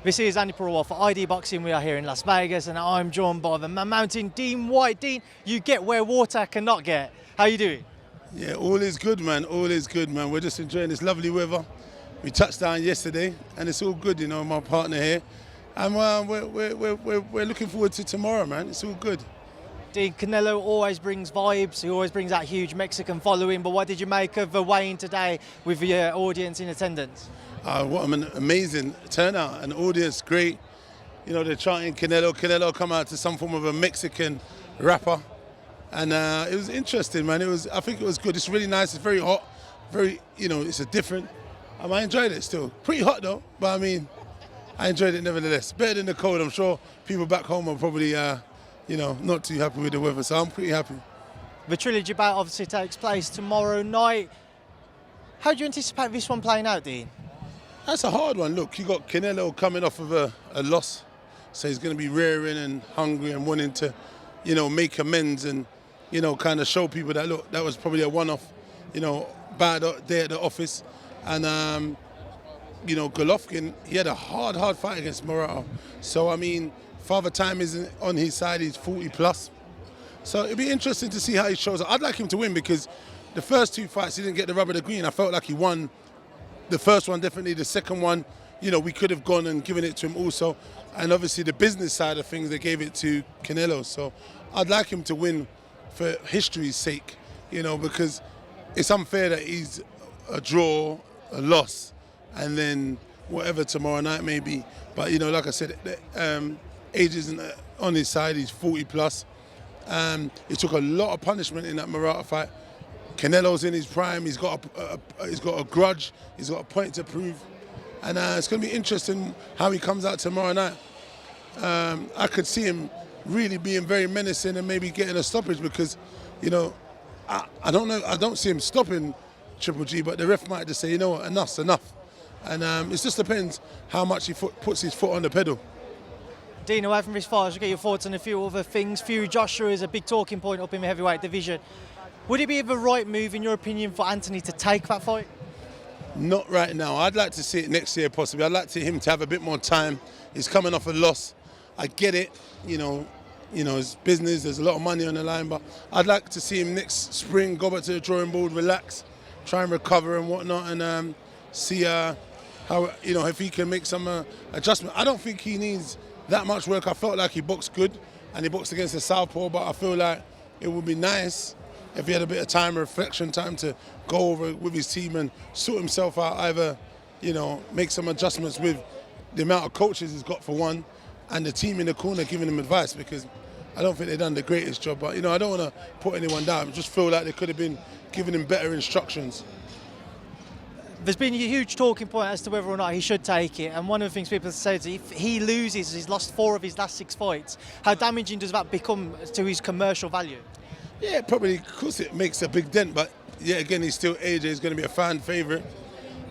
This is Andi Purewal for ID Boxing. We are here in Las Vegas and I'm joined by the mountain Dean Whyte. Dean, you get where water cannot get. How you doing? Yeah, all is good, man. All is good, man. We're just enjoying this lovely weather. We touched down yesterday and it's all good, you know, my partner here. And we're looking forward to tomorrow, man. It's all good. Dean, Canelo always brings vibes. He always brings that huge Mexican following. But what did you make of the weigh-in today with the audience in attendance? What an amazing turnout. An audience, great. You know, they're chanting Canelo. Canelo come out to some form of a Mexican rapper. And it was interesting, man. I think it was good. It's really nice. It's very hot. Very, you know, it's a different. I enjoyed it still. Pretty hot though, but I mean, I enjoyed it nevertheless. Better than the cold. I'm sure people back home are probably, you know, not too happy with the weather. So I'm pretty happy. The trilogy bout obviously takes place tomorrow night. How do you anticipate this one playing out, Dean? That's a hard one. Look, you got Canelo coming off of a loss, so he's going to be rearing and hungry and wanting to, you know, make amends and, you know, kind of show people that, look, that was probably a one-off, you know, bad day at the office. And, you know, Golovkin, he had a hard fight against Morata. So, I mean, Father Time isn't on his side. He's 40 plus. So it'd be interesting to see how he shows up. I'd like him to win because the first two fights, he didn't get the rub of the green. I felt like he won the first one, definitely. The second one, you know, we could have gone and given it to him also. And obviously the business side of things, they gave it to Canelo. So I'd like him to win for history's sake, you know, because it's unfair that he's a draw, a loss, and then whatever tomorrow night may be. But, you know, like I said, age isn't on his side. He's 40 plus. He took a lot of punishment in that Morata fight. Canelo's in his prime. He's got a grudge. He's got a point to prove, and it's going to be interesting how he comes out tomorrow night. I could see him really being very menacing and maybe getting a stoppage because, you know, I don't know. I don't see him stopping Triple G, but the ref might just say, you know what, enough's enough, and it just depends how much he puts his foot on the pedal. Dean, away from this fight, I should get your thoughts on a few other things. Fury-Joshua is a big talking point up in the heavyweight division. Would it be the right move, in your opinion, for Anthony to take that fight? Not right now. I'd like to see it next year, possibly. I'd like him to have a bit more time. He's coming off a loss. I get it. You know, it's business. There's a lot of money on the line, but I'd like to see him next spring go back to the drawing board, relax, try and recover and whatnot, and see how, you know, if he can make some adjustment. I don't think he needs that much work. I felt like he boxed good, and he boxed against the southpaw, but I feel like it would be nice if he had a bit of time, reflection time, to go over with his team and sort himself out, either, you know, make some adjustments with the amount of coaches he's got for one, and the team in the corner giving him advice, because I don't think they've done the greatest job. But, you know, I don't want to put anyone down. I just feel like they could have been giving him better instructions. There's been a huge talking point as to whether or not he should take it, and one of the things people say is if he loses, he's lost 4 of his last 6 fights, how damaging does that become to his commercial value? Yeah, probably, of course it makes a big dent, but yeah, again, he's still AJ, he's going to be a fan favourite.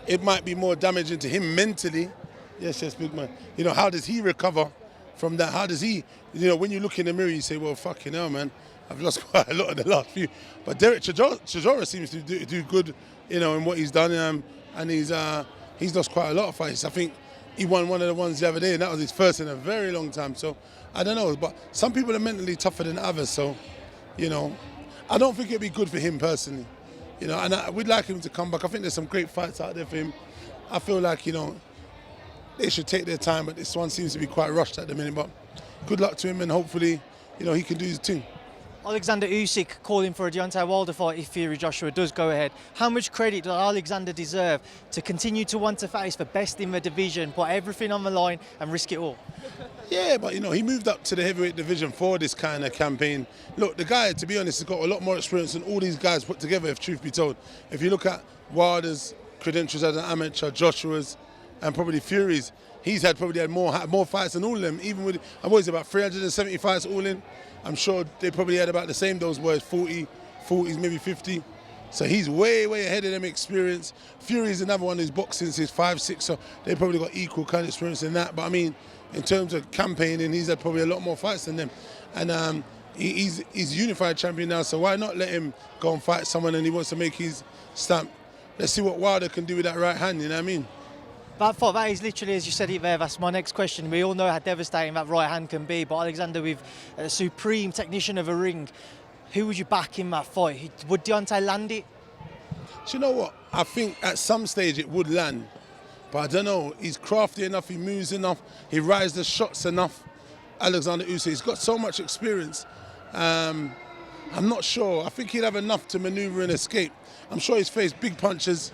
It might be more damaging to him mentally. Yes, big man. You know, how does he recover from that? How does he, you know, when you look in the mirror, you say, well, fucking hell, man, I've lost quite a lot in the last few. But Derek Chisora seems to do good, you know, in what he's done, and he's lost quite a lot of fights. I think he won one of the ones the other day, and that was his first in a very long time. So, I don't know, but some people are mentally tougher than others, so, you know, I don't think it'd be good for him personally. You know, and we'd like him to come back. I think there's some great fights out there for him. I feel like, you know, they should take their time, but this one seems to be quite rushed at the minute. But good luck to him, and hopefully, you know, he can do his thing. Alexander Usyk calling for a Deontay Wilder fight if Fury-Joshua does go ahead. How much credit does Alexander deserve to continue to want to face the best in the division, put everything on the line and risk it all? Yeah, but, you know, he moved up to the heavyweight division for this kind of campaign. Look, the guy, to be honest, has got a lot more experience than all these guys put together, if truth be told. If you look at Wilder's credentials as an amateur, Joshua's, and probably Fury's, he's probably had more fights than all of them. Even with, I've always about 370 fights all in. I'm sure they probably had about the same, those boys, 40s, maybe 50. So he's way ahead of them experience. Fury's another one who's boxed since he's 5, 6, so they probably got equal kind of experience in that. But I mean, in terms of campaigning, he's had probably a lot more fights than them. And he's unified champion now, so why not let him go and fight someone and he wants to make his stamp? Let's see what Wilder can do with that right hand, you know what I mean? That is literally, as you said it there, that's my next question. We all know how devastating that right hand can be, but Alexander, with a supreme technician of a ring, who would you back in that fight? Would Deontay land it? Do you know what? I think at some stage it would land, but I don't know. He's crafty enough, he moves enough, he rides the shots enough. Alexander Usyk, he's got so much experience. I'm not sure. I think he'd have enough to manoeuvre and escape. I'm sure he's faced big punches.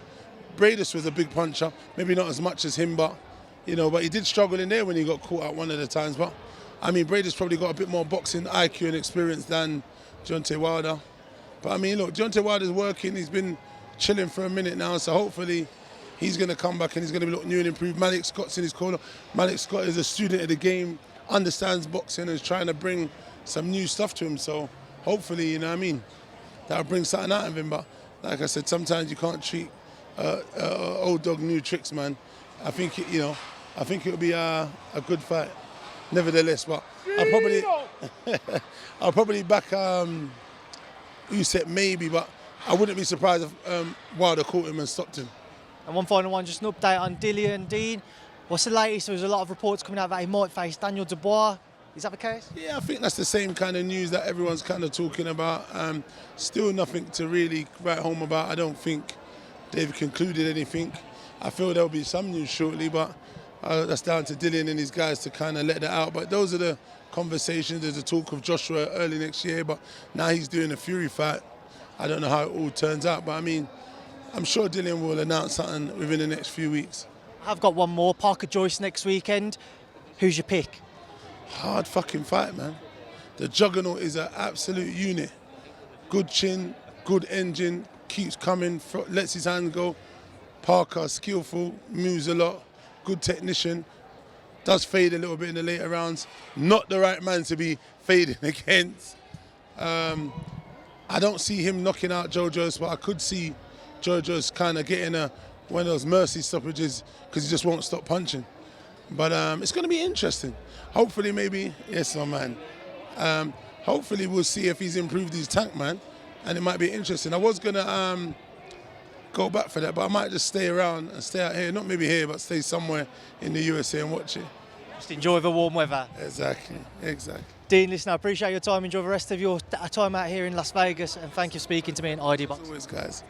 Bradis was a big puncher, maybe not as much as him, but but he did struggle in there when he got caught out one of the times. But I mean, Bradis probably got a bit more boxing IQ and experience than Deontay Wilder. But I mean, look, Deontay Wilder's working. He's been chilling for a minute now, so hopefully he's going to come back and he's going to look new and improved. Malik Scott's in his corner. Malik Scott is a student of the game, understands boxing, and is trying to bring some new stuff to him. So hopefully, that'll bring something out of him. But like I said, sometimes you can't treat old dog new tricks, man. I think it'll be a good fight, nevertheless. But I'll probably back Usyk maybe, but I wouldn't be surprised if Wilder caught him and stopped him. And one final one, just an update on Dillian Dean. What's the latest? There was a lot of reports coming out that he might face Daniel Dubois. Is that the case? Yeah, I think that's the same kind of news that everyone's kind of talking about. Still nothing to really write home about. I don't think they've concluded anything. I feel there'll be some news shortly, but that's down to Dillian and his guys to kind of let that out. But those are the conversations. There's a talk of Joshua early next year, but now he's doing a Fury fight. I don't know how it all turns out, but I mean, I'm sure Dillian will announce something within the next few weeks. I've got one more. Parker Joyce next weekend. Who's your pick? Hard fucking fight, man. The Juggernaut is an absolute unit. Good chin, good engine, keeps coming, lets his hand go. Parker, skillful, moves a lot, good technician, does fade a little bit in the later rounds. Not the right man to be fading against. I don't see him knocking out Joyce, but I could see Joyce kind of getting one of those mercy stoppages because he just won't stop punching. But it's going to be interesting. Hopefully, maybe, yes, my man. Hopefully, we'll see if he's improved his tank, man, and it might be interesting. I was going to go back for that, but I might just stay around and stay out here. Not maybe here, but stay somewhere in the USA and watch it. Just enjoy the warm weather. Exactly. Dean, listen, I appreciate your time. Enjoy the rest of your time out here in Las Vegas, and thank you for speaking to me in ID Box. As always, guys.